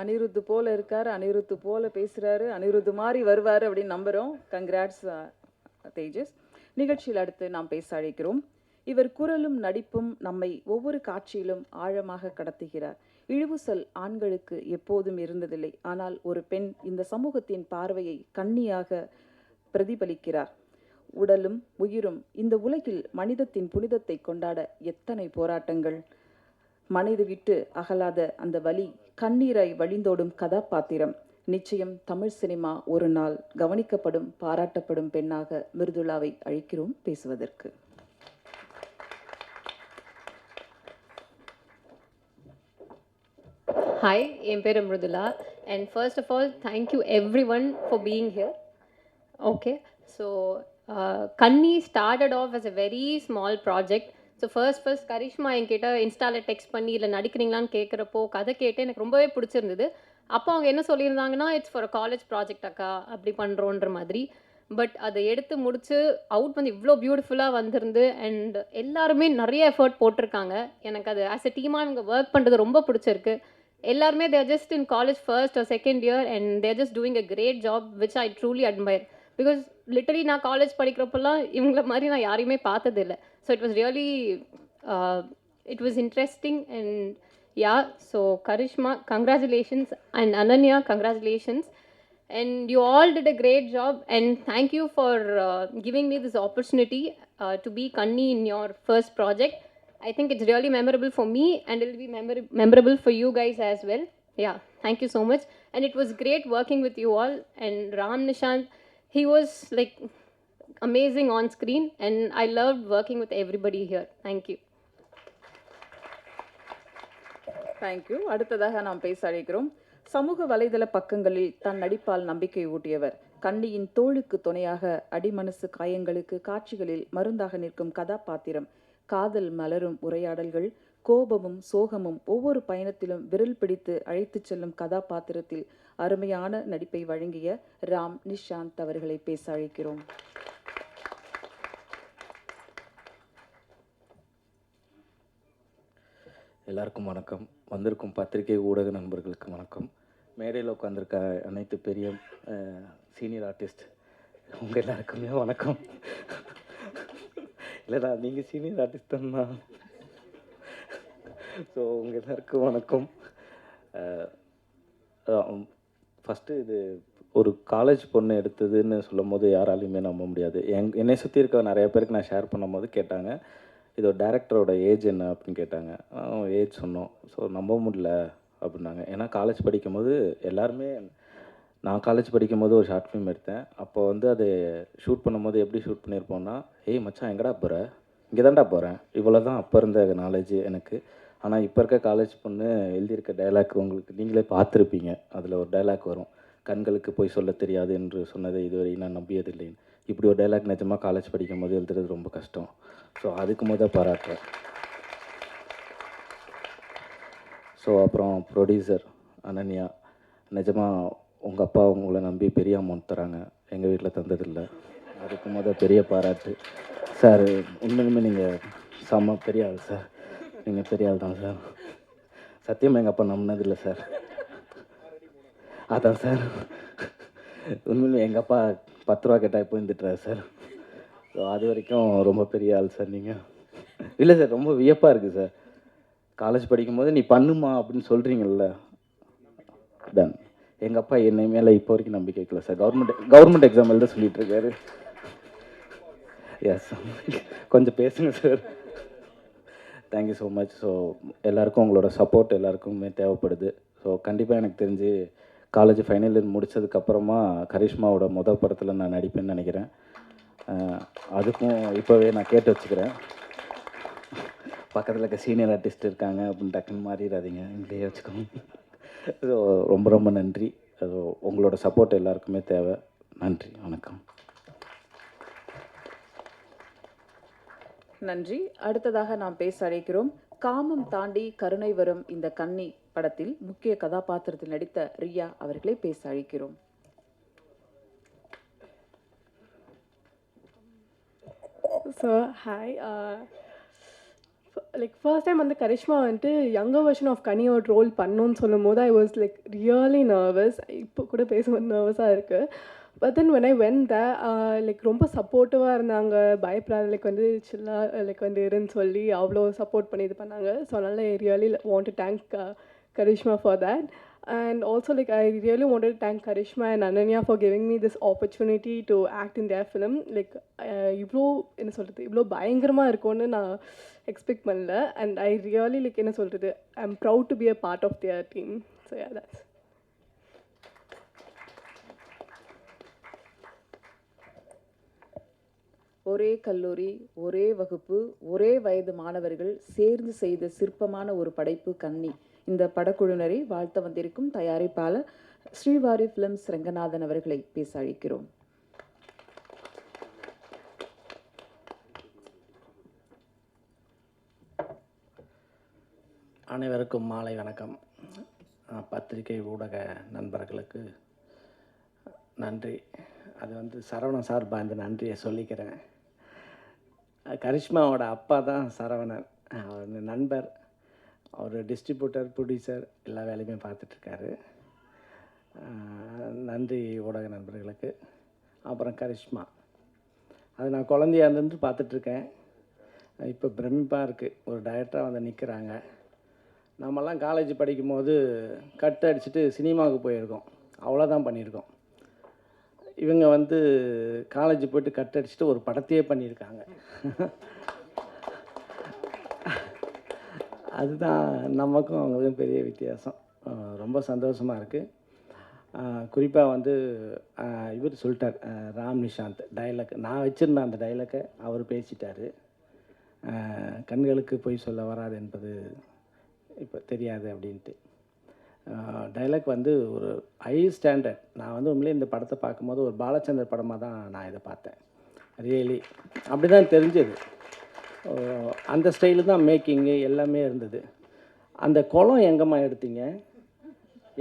அனிருத்து போல இருக்காரு, அனிருத்து போல பேசுறாரு, அனிருத்து மாதிரி வருவார் அப்படின்னு நம்புகிறோம். கங்க்ராட்ஸ் தேஜஸ். நிகழ்ச்சியில் அடுத்து நாம் பேச அழைக்கிறோம். இவர் குரலும் நடிப்பும் நம்மை ஒவ்வொரு காட்சியிலும் ஆழமாக கடத்துகிறார். இழிவுசல் ஆண்களுக்கு எப்போதும் இருந்ததில்லை. ஆனால் ஒரு பெண் இந்த சமூகத்தின் பார்வையை கண்ணியாக பிரதிபலிக்கிறார். உடலும் உயிரும் இந்த உலகில் மனிதத்தின் புனிதத்தை கொண்டாட எத்தனை போராட்டங்கள். மனது விட்டு அகலாத அந்த வலி கண்ணீராய் வழிந்தோடும் கதாபாத்திரம். நிச்சயம் தமிழ் சினிமா ஒரு நாள் கவனிக்கப்படும் பாராட்டப்படும் பெண்ணாக மிருதுளாவை அழைக்கிறோம் பேசுவதற்கு. Hi, என் பேர் Mridula. And first of all, thank you everyone for being here. Okay, so Kanni started off as a very small project. So first Karishma என்கிட்ட இன்ஸ்டாவில் டெக்ஸ்ட் பண்ணி இல்லை நடிக்கிறீங்களான்னு கேட்குறப்போ கதை கேட்டு எனக்கு ரொம்பவே பிடிச்சிருந்தது. அப்போ அவங்க என்ன சொல்லியிருந்தாங்கன்னா, it's for a college project அக்கா, அப்படி பண்ணுறோன்ற மாதிரி. பட் அதை எடுத்து முடிச்சு அவுட் வந்து இவ்வளோ பியூட்டிஃபுல்லாக வந்திருந்து. அண்ட் எல்லாருமே நிறைய எஃபர்ட் போட்டிருக்காங்க. எனக்கு அது ஆஸ் எ டீமாக இவங்க ஒர்க் பண்ணுறது ரொம்ப பிடிச்சிருக்கு. எல்லாருமே they're just in college first or second year and they're just doing a great job which I truly admire. Because literally நான் காலேஜ் படிக்கிறப்பெல்லாம் இவங்கள மாதிரி நான் யாரையுமே பார்த்ததில்லை. So it was really it was interesting. And yeah, so Karishma congratulations and Ananya congratulations. And you all did a great job, and thank you for giving me this opportunity to be Kanni in your first project. I think it's really memorable for me, and it will be memorable for you guys as well. Yeah, thank you so much. And it was great working with you all. And Ram Nishant, he was like amazing on screen, and I loved working with everybody here. Thank you. Thank you. அடுத்ததாக நாம் பேச அழைக்கிறோம். சமூக வலைதள பக்கங்களில் தன் நடிப்பால் நம்பிக்கை ஊட்டியவர். கண்ணியின் தோளுக்கு துணையாக அடிமனசு காயங்களுக்கு காட்சிகளில் மருந்தாக நிற்கும் கதாபாத்திரம். காதல் மலரும் உரையாடல்கள், கோபமும் சோகமும் ஒவ்வொரு பயணத்திலும் விரல் பிடித்து அழைத்துச் செல்லும் கதாபாத்திரத்தில் அருமையான நடிப்பை வழங்கிய ராம் நிஷாந்த் அவர்களை பேச அழைக்கிறோம். எல்லாருக்கும் வணக்கம். வந்திருக்கும் பத்திரிகை ஊடக நண்பர்களுக்கு வணக்கம். மேடையில் உட்காந்துருக்க அனைத்து பெரிய சீனியர் ஆர்டிஸ்ட் உங்கள் எல்லாருக்குமே வணக்கம். இல்லைடா, நீங்கள் சீனியர் ஆர்டிஸ்ட் தான்ண்ணா. ஸோ உங்கள் எல்லாருக்கும் வணக்கம். ஃபஸ்ட்டு இது ஒரு காலேஜ் பொண்ணு எடுத்ததுன்னு சொல்லும் போது யாராலையுமே நம்ப முடியாது. என்னை சுற்றி இருக்க நிறைய பேருக்கு நான் ஷேர் பண்ணும் போது கேட்டாங்க, இதோ டேரக்டரோட ஏஜ் என்ன அப்படின்னு கேட்டாங்க. ஏஜ் சொன்னோம். ஸோ நம்ப முடியல அப்படின்னாங்க. ஏன்னா காலேஜ் படிக்கும்போது எல்லாருமே, நான் காலேஜ் படிக்கும்போது ஒரு ஷார்ட் ஃபிலிம் எடுத்தேன். அப்போ வந்து அது ஷூட் பண்ணும்போது எப்படி ஷூட் பண்ணியிருப்போம்னா, ஏய் மச்சான் எங்கடா போகிற, இங்கே தான்டா போகிறேன், இவ்வளோ தான் அப்போ இருந்த நாலேஜ் எனக்கு. ஆனால் இப்போ இருக்க காலேஜ் பொண்ணு எழுதியிருக்க டைலாக் உங்களுக்கு நீங்களே பார்த்துருப்பீங்க. அதில் ஒரு டைலாக் வரும், கண்களுக்கு போய் சொல்ல தெரியாது என்று சொன்னதை இதுவரை நான் நம்பியதில்லைன்னு. இப்படி ஒரு டைலாக் நிஜமாக காலேஜ் படிக்கும் போது எழுதுறது ரொம்ப கஷ்டம். ஸோ அதுக்கு முதல் பாராட்டுறேன். ஸோ அப்புறம் ப்ரொடியூசர் அனன்யா, நிஜமாக உங்கள் அப்பா உங்களை நம்பி பெரிய அமௌண்ட் தராங்க, எங்கள் வீட்டில் தந்ததில்லை. அதுக்கு முதல் பெரிய பாராட்டு சார். உண்மையுமே நீங்கள் செம்ம பெரிய ஆள் சார். நீங்கள் பெரிய ஆள் தான் சார். சத்தியமாக எங்கள் அப்பா நம்பினதில்லை சார். அதான் சார், உண்மையிலே எங்கள் அப்பா 10 ரூபா கேட்டால் இப்போ இருந்துட்டுறாரு சார். ஸோ அது வரைக்கும் ரொம்ப பெரிய ஆள் சார் நீங்கள். இல்லை சார், ரொம்ப வியப்பாக இருக்குது சார். காலேஜ் படிக்கும்போது நீ பண்ணுமா அப்படின்னு சொல்கிறீங்கல்ல, டன் எங்கள் அப்பா என்னை மேலே இப்போ வரைக்கும் நம்பிக்கை வைக்கல சார். கவர்மெண்ட் எக்ஸாம் எழுத சொல்லிட்டு இருக்காரு. எஸ், கொஞ்சம் பேசுங்க sir. Thank you so much. So எல்லாருக்கும் உங்களோட சப்போர்ட் எல்லாருக்குமே தேவைப்படுது. ஸோ கண்டிப்பாக எனக்கு தெரிஞ்சு காலேஜ் ஃபைனல் இயர் முடித்ததுக்கப்புறமா கரிஷ்மாவோட மொதல் படத்தில் நான் நடிப்பேன்னு நினைக்கிறேன். அதுக்கும் இப்போவே நான் கேட்டு வச்சுக்கிறேன். பக்கத்தில் இருக்க சீனியர் ஆர்டிஸ்ட் இருக்காங்க அப்படின்னு டக்குன்னு மாறிடாதீங்க, இங்கேயே வச்சுக்கோங்க. ஸோ ரொம்ப ரொம்ப நன்றி. ஸோ உங்களோட சப்போர்ட் எல்லாருக்குமே தேவை. நன்றி, வணக்கம். நன்றி. அடுத்ததாக நாம் பேச அழைக்கிறோம். காமம் தாண்டி கருணை வரும் இந்த கன்னி படத்தில் முக்கிய கதாபாத்திரத்தில் நடித்த ரியா அவர்களை பேச அழைக்கிறோம். So hi, like first time வந்து கரிஷ்மா வந்துட்டு யங்கர் வெர்ஷன் ஆஃப் கனியோட ரோல் பண்ணணும்னு சொல்லும்போது I was like really nervous. இப்போ கூட பேசும்போது நர்வஸாக இருக்குது. But then when I when the like ரொம்ப சப்போர்ட்டிவாக இருந்தாங்க. பயப்படாத லைக் வந்து சில்லாக லைக் வந்து இருன்னு சொல்லி அவ்வளோ சப்போர்ட் பண்ணி இது பண்ணாங்க. ஸோ அதனால் I really want to thank Karishma for that. And also, like, I really wanted to thank Karishma and Ananya for giving me this opportunity to act in their film. Like, இவ்வளோ என்ன சொல்கிறது, இவ்வளோ பயங்கரமாக இருக்கும்னு நான் expect பண்ணல. And I really like என்ன சொல்கிறது, I am proud to be a part of their team. So yeah, that's. ஒரே கல்லூரி, ஒரே வகுப்பு, ஒரே வயது மாணவர்கள் சேர்ந்து செய்த சிற்பமான ஒரு படைப்பு கன்னி. இந்த படக்குழுவினரை வாழ்த்த வந்திருக்கும் தயாரிப்பாளர் ஸ்ரீவாரி ஃபிலிம்ஸ் ரங்கநாதன் அவர்களை பேச அழைக்கிறோம். அனைவருக்கும் மாலை வணக்கம். பத்திரிகை ஊடக நண்பர்களுக்கு நன்றி. அது வந்து சரவணன் சார்பாக இந்த நன்றியை சொல்லிக்கிறேன். கரிஷ்மாவோட அப்பா தான் சரவணன், அவர் நண்பர். அவர் டிஸ்ட்ரிபியூட்டர், ப்ரொடியூசர் எல்லா வேலையுமே பார்த்துட்ருக்காரு. நன்றி ஊடக நண்பர்களுக்கு. அப்புறம் கரிஷ்மா, அது நான் குழந்தையா இருந்து பார்த்துட்ருக்கேன். இப்போ பிரமிப்பாக இருக்குது, ஒரு டைரக்டராக வந்து நிற்கிறாங்க. நம்மலாம் காலேஜ் படிக்கும்போது கட் அடிச்சுட்டு சினிமாவுக்கு போயிருக்கோம், அவ்வளோதான் பண்ணியிருக்கோம். இவங்க வந்து காலேஜ் போய்ட்டு கட் அடிச்சுட்டு ஒரு படத்தையே பண்ணியிருக்காங்க. அதுதான் நமக்கும் அவங்களுக்கும் பெரிய வித்தியாசம். ரொம்ப சந்தோஷமாக இருக்குது. குறிப்பாக வந்து இவர் சொல்லிட்டார், ராம் நிஷாந்த் டைலாக், நான் வச்சுருந்தேன் அந்த டைலாக்கை அவர் பேசிட்டார். கண்களுக்கு பொய் சொல்ல வராது என்பது இப்போ தெரியாது அப்படின்ட்டு. டைலாக் வந்து ஒரு ஹை ஸ்டாண்டர்ட். நான் வந்து உண்மையிலே இந்த படத்தை பார்க்கும்போது ஒரு பாலச்சந்தர் படமாக தான் நான் இதை பார்த்தேன். ரியலி அப்படி தான் தெரிஞ்சது. அந்த ஸ்டைலு தான் மேக்கிங்கு எல்லாமே இருந்தது. அந்த குளம் எங்கேம்மா எடுத்தீங்க?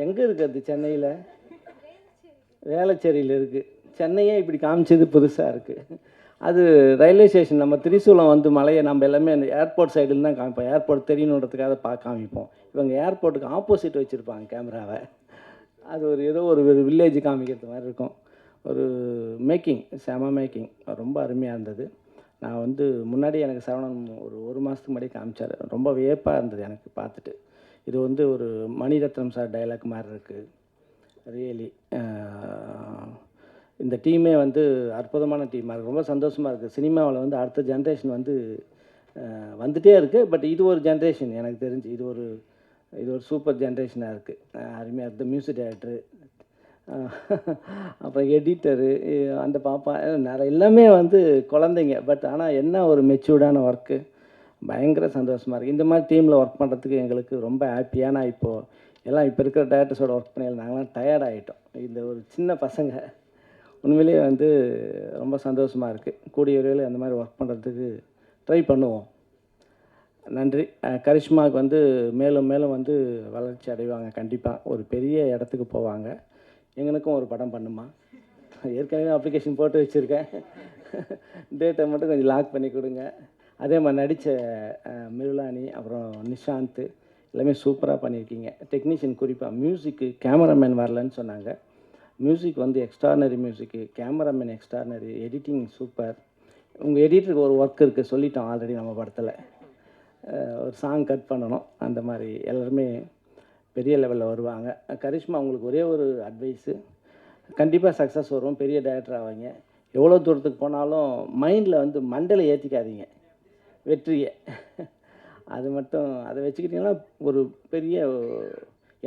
எங்கே இருக்குது? சென்னையில் வேளச்சேரியில் இருக்குது. சென்னையே இப்படி காமிச்சது புதுசாக இருக்குது. அது ரயில்வே ஸ்டேஷன், நம்ம திரிசூலம் வந்து மலையை நம்ம எல்லாமே அந்த ஏர்போர்ட் சைடில் தான் காமிப்போம். ஏர்போர்ட் தெரியணுன்றதுக்காக காமிப்போம். இவங்க ஏர்போர்ட்டுக்கு ஆப்போசிட் வச்சுருப்பாங்க கேமராவை. அது ஒரு ஏதோ ஒரு வில்லேஜ் காமிக்கிறது மாதிரி இருக்கும். ஒரு மேக்கிங், செம மேக்கிங், ரொம்ப அருமையாக இருந்தது. நான் வந்து முன்னாடி எனக்கு சரவணன் ஒரு மாதத்துக்கு முன்னாடி காமிச்சார். ரொம்ப வியப்பாக இருந்தது எனக்கு பார்த்துட்டு. இது வந்து ஒரு மணிரத்னம் சார் டைலாக் மாதிரி இருக்குது. ரியலி இந்த டீமே வந்து அற்புதமான டீமாக இருக்குது. ரொம்ப சந்தோஷமாக இருக்குது. சினிமாவில் வந்து அடுத்த ஜென்ரேஷன் வந்து வந்துகிட்டே இருக்குது. பட் இது ஒரு ஜென்ரேஷன் எனக்கு தெரிஞ்சு, இது ஒரு சூப்பர் ஜென்ரேஷனாக இருக்குது. அருமையாக இருக்குது. மியூசிக் டைரக்டரு, அப்புறம் எடிட்டரு, அந்த பாப்பா, நிறைய எல்லாமே வந்து குழந்தைங்க. பட் ஆனால் என்ன ஒரு மெச்சூர்டான ஒர்க்கு, பயங்கர சந்தோஷமாக இருக்குது. இந்த மாதிரி டீமில் ஒர்க் பண்ணுறதுக்கு எங்களுக்கு ரொம்ப ஹாப்பியாக. நான் இப்போது எல்லாம் இப்போ இருக்கிற டேரக்டர்ஸோட ஒர்க் பண்ணி நாங்களாம் டயர்ட் ஆகிட்டோம். இந்த ஒரு சின்ன பசங்க உண்மையிலேயே வந்து ரொம்ப சந்தோஷமாக இருக்குது. கூடிய விரைவில் அந்த மாதிரி ஒர்க் பண்ணுறதுக்கு ட்ரை பண்ணுவோம். நன்றி. கரிஷ்மாவுக்கு வந்து மேலும் மேலும் வந்து வளர்ச்சி அடைவாங்க. கண்டிப்பாக ஒரு பெரிய இடத்துக்கு போவாங்க. எங்களுக்கும் ஒரு படம் பண்ணுமா? ஏற்கனவே அப்ளிகேஷன் போட்டு வச்சுருக்கேன். டேட்டை மட்டும் கொஞ்சம் லாக் பண்ணி கொடுங்க. அதே மாதிரி நடித்த மிருளானி, அப்புறம் நிஷாந்த் எல்லாமே சூப்பராக பண்ணியிருக்கீங்க. டெக்னீஷியன் குறிப்பாக மியூசிக்கு கேமராமேன் வரலன்னு சொன்னாங்க. மியூசிக் வந்து எக்ஸ்ட்ரானரி மியூசிக்கு, கேமராமேன் எக்ஸ்ட்ரானரி, எடிட்டிங் சூப்பர். உங்கள் எடிட்டருக்கு ஒரு ஒர்க் இருக்குது, சொல்லிட்டோம் ஆல்ரெடி நம்ம படத்தில். ஒரு சாங் கட் பண்ணணும். அந்த மாதிரி எல்லாருமே பெரிய லெவலில் வருவாங்க. கரிஷ்மா, உங்களுக்கு ஒரே ஒரு அட்வைஸு, கண்டிப்பாக சக்ஸஸ் வரும், பெரிய டைரக்டர் ஆவாங்க. எவ்வளோ தூரத்துக்கு போனாலும் மைண்டில் வந்து மண்டையில் ஏற்றிக்காதீங்க வெற்றியை. அது மட்டும் அதை வச்சுக்கிட்டிங்கன்னா ஒரு பெரிய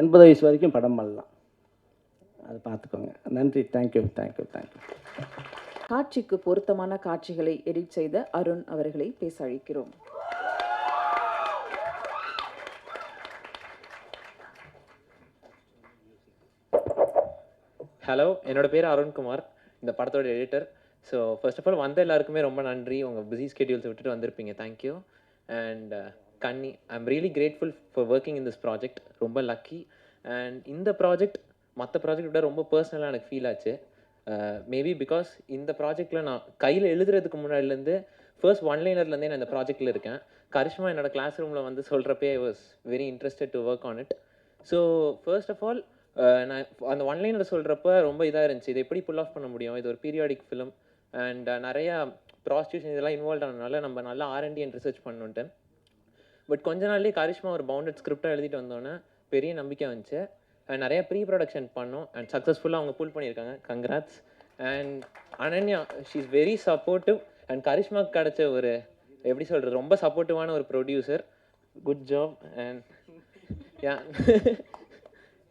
80 வயசு வரைக்கும் படம் பண்ணலாம். அதை பார்த்துக்கோங்க. நன்றி. தேங்க்யூ. காட்சிக்கு பொருத்தமான காட்சிகளை எடிட் செய்த அருண் அவர்களை பேச அழைக்கிறோம். ஹலோ, என்னோட பேர் அருண்குமார், இந்த படத்தோட editor. So first of all வந்த எல்லாருக்குமே ரொம்ப நன்றி. உங்கள் பிஸி ஸ்கெடியூல்ஸை விட்டுட்டு வந்திருப்பீங்க. தேங்க்யூ. அண்ட் கன்னி, I am really grateful for working in this project. ரொம்ப லக்கி. அண்ட் இந்த ப்ராஜெக்ட் மற்ற ப்ராஜெக்ட் விட ரொம்ப பர்சனலாக எனக்கு ஃபீல் ஆச்சு. மேபி பிகாஸ் இந்த ப்ராஜெக்டில் நான் கையில் எழுதுறதுக்கு முன்னாடிலேருந்து ஃபர்ஸ்ட் ஒன்லைனர்லேருந்தே நான் இந்த ப்ராஜெக்டில் இருக்கேன். கரிஷ்மா என்னோட கிளாஸ் ரூமில் வந்து சொல்கிறப்பே I was very interested to work on it. So first of all நான் அந்த ஒன்லைனில் சொல்கிறப்ப ரொம்ப இதாக இருந்துச்சு, இதை எப்படி புல் ஆஃப் பண்ண முடியும், இது ஒரு பீரியாடிக் ஃபிலிம் அண்ட் நிறையா ப்ராஸ்டியூஷன் இதெல்லாம் இன்வால்வ் ஆனதுனால நம்ம நல்லா R&D அண்ட் ரிசர்ச் பண்ணிட்டு. பட் கொஞ்ச நாள்லேயே கரிஷ்மா ஒரு பவுண்டட் ஸ்கிரிப்டாக எழுதிட்டு வந்தோன்னே பெரிய நம்பிக்கை வந்துச்சு. அண்ட் நிறைய ப்ரீ ப்ரொடக்ஷன் பண்ணோம் அண்ட் சக்ஸஸ்ஃபுல்லாக அவங்க புல் பண்ணியிருக்காங்க. Congrats. And Ananya, she is very supportive and கரிஷ்மாக்கு கிடச்ச ஒரு எப்படி சொல்கிறது ரொம்ப சப்போர்ட்டிவான ஒரு producer. Good job and yeah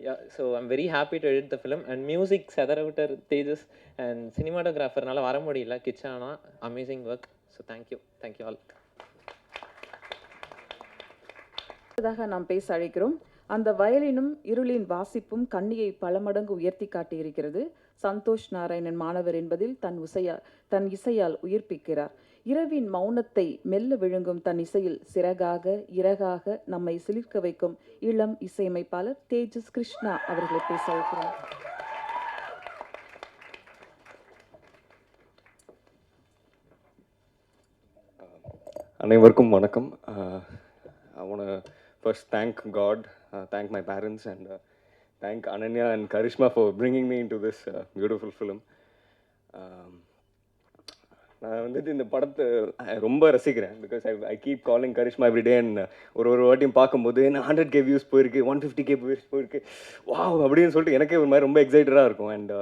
yeah, so I'm very happy to edit the film and music Sedaravittar Tejas and cinematographer nala vara mudiyala Kichana, amazing work, so thank you all. அடுத்ததாக நாம் பேச அழைக்கிறோம். அந்த வயலினும் இருளின் வாசிப்பும் கண்ணியை பல மடங்கு உயர்த்தி காட்டியிருக்கிறது. சந்தோஷ் நாராயணன் மாணவர் என்பதில் தன் இசையால் உயிர்ப்பிக்கிறார். இரவின் மௌனத்தை மெல்ல விழுங்கும் தன் இசையில் சிறகாக இறகாக நம்மை சிலிர்க்க வைக்கும் இளம் இசையமைப்பாளர் தேஜஸ் கிருஷ்ணா அவர்களை பேச அழைக்கிறோம். அனைவருக்கும் வணக்கம். I want to first thank God, thank my parents and thank Ananya and Karishma for bringing me into this beautiful film. நான் வந்துட்டு இந்த படத்தை ரொம்ப ரசிக்கிறேன் because I keep calling Karishma every day and ஒரு வாட்டியும் பார்க்கும்போது என்ன 100K வியூஸ் போயிருக்கு, 150K வியூஸ் போயிருக்கு, வாவ் அப்படின்னு சொல்லிட்டு எனக்கே ஒரு மாதிரி ரொம்ப எக்ஸைட்டடாக இருக்கும். And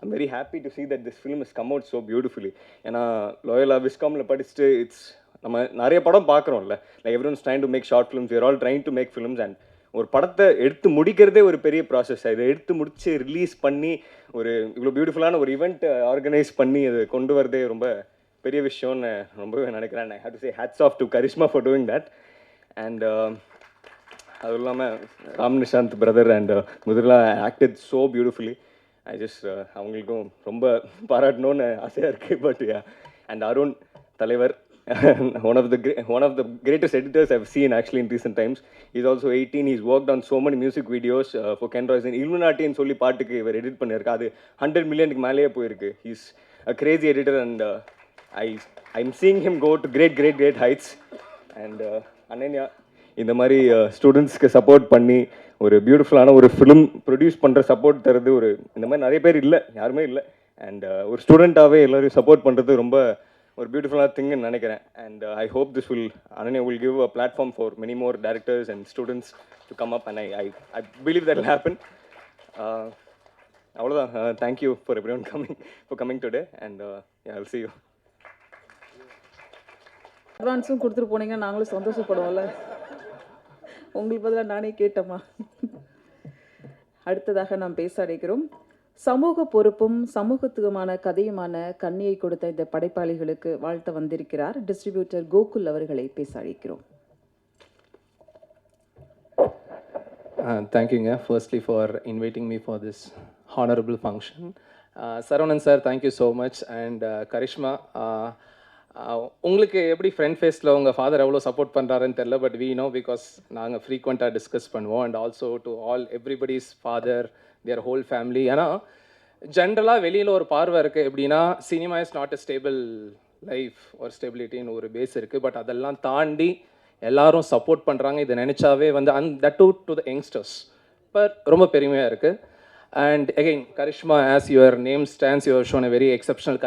I'm very happy to see that this film has come out so beautifully. ஏன்னா லோயலா விஸ்காமில் படிச்சுட்டு நம்ம நிறைய படம் பார்க்குறோம்ல, like everyone's trying to make short films, we are all trying to make films. And ஒரு படத்தை எடுத்து முடிக்கிறதே ஒரு பெரிய ப்ராசஸ். அதை எடுத்து முடித்து ரிலீஸ் பண்ணி ஒரு இவ்வளோ பியூட்டிஃபுல்லான ஒரு ஈவெண்ட் ஆர்கனைஸ் பண்ணி அதை கொண்டு வரதே ரொம்ப பெரிய விஷயம்னு ரொம்பவே நினைக்கிறேன். I have to say hats off to Karishma for doing that. And அதுவும் இல்லாமல் ராம் நிஷாந்த் பிரதர் அண்ட் முதலா acted so beautifully. I just அவங்களுக்கும் ரொம்ப பாராட்டணும்னு ஆசையாக இருக்குது. பட் அண்ட் அருண் தலைவர், one of the greatest editors I've seen actually in recent times. He's also 18. He's worked on so many music videos for Ken Roizen. Illuminati ன்னு சொல்லி பாட்டுக்கு இவர் edit பண்ணியிருக்கா, அது 100 மில்லியனுக்கு மேலேயே போயிருக்கு. He's a crazy editor and I'm seeing him go to great heights. And Ananya இந்த மாதிரி ஸ்டூடெண்ட்ஸ்க்கு சப்போர்ட் பண்ணி ஒரு பியூட்டிஃபுல்லான ஒரு ஃபிலிம் ப்ரொடியூஸ் பண்ணுற சப்போர்ட் தருது ஒரு இந்த மாதிரி நிறைய பேர் இல்லை, யாருமே இல்லை. அண்ட் ஒரு ஸ்டூடெண்ட்டாகவே எல்லோரும் சப்போர்ட் பண்ணுறது ரொம்ப ஒரு பியூட்டிஃபுல்லான திங்னு நினைக்கிறேன். And I hope this will Ananya will give a platform for many more directors and students to come up, and I believe that will happen. அவ்வளோதான். Thank you for everyone coming today, and yeah, I'll see you. அட்வான்ஸும் கொடுத்துட்டு போனீங்கன்னா நாங்களும் சந்தோஷப்படுவோம்ல. உங்களுக்கு பதிலாக நானே கேட்டேம்மா. அடுத்ததாக நாம் பேச அழைக்கிறோம். சமூக பொறுப்பும் சமூகத்துவமான கதையுமான கண்ணியை கொடுத்த இந்த படைப்பாளிகளுக்கு வாழ்த்த வந்திருக்கிறார் டிஸ்ட்ரிபியூட்டர் கோகுல் அவர்களை பேச அழைக்கிறோம். தேங்க்யூங்க firstly for inviting me for this honourable function. Saravanan sir, thank you so much. And Karishma, உங்களுக்கு எப்படி ஃப்ரண்ட் ஃபேஸில் உங்கள் ஃபாதர் எவ்வளோ சப்போர்ட் பண்ணுறாருன்னு தெரில, பட் வி நோ பிகாஸ் நாங்கள் ஃப்ரீக்வெண்ட்டாக டிஸ்கஸ் பண்ணுவோம். And also to all everybody's father, their whole family. ஏன்னா ஜென்ரலாக வெளியில் ஒரு பார்வை இருக்குது எப்படின்னா, cinema is not a stable life ஒரு ஸ்டெபிலிட்டின்னு ஒரு பேஸ் இருக்குது. பட் அதெல்லாம் தாண்டி எல்லாரும் சப்போர்ட் பண்ணுறாங்க. இதை நினச்சாவே வந்து that to the youngsters but ரொம்ப பெருமையாக இருக்குது. And again Karishma, as your name stands, you have shown a very exceptional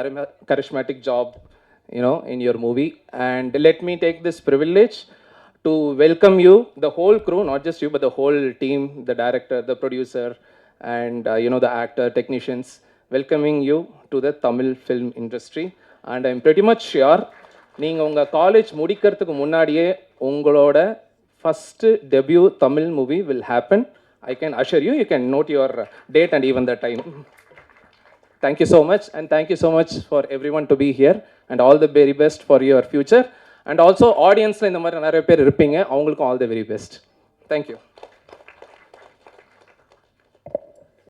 charismatic job, you know, in your movie. And let me take this privilege to welcome you, the whole crew, not just you but the whole team, the director, the producer, and you know, the actor, technicians, welcoming you to the Tamil film industry. And I'm pretty much sure நீங்கள் உங்கள் college முடிக்கிறதுக்கு முன்னாடியே உங்களோட first debut Tamil movie will happen. I can assure you, you can note your date and even the time. Thank you so much, and thank you so much for everyone to be here, and all the very best for your future. And also audience la indha mari nariya per irupinga, avangalukku all the very best. Thank you.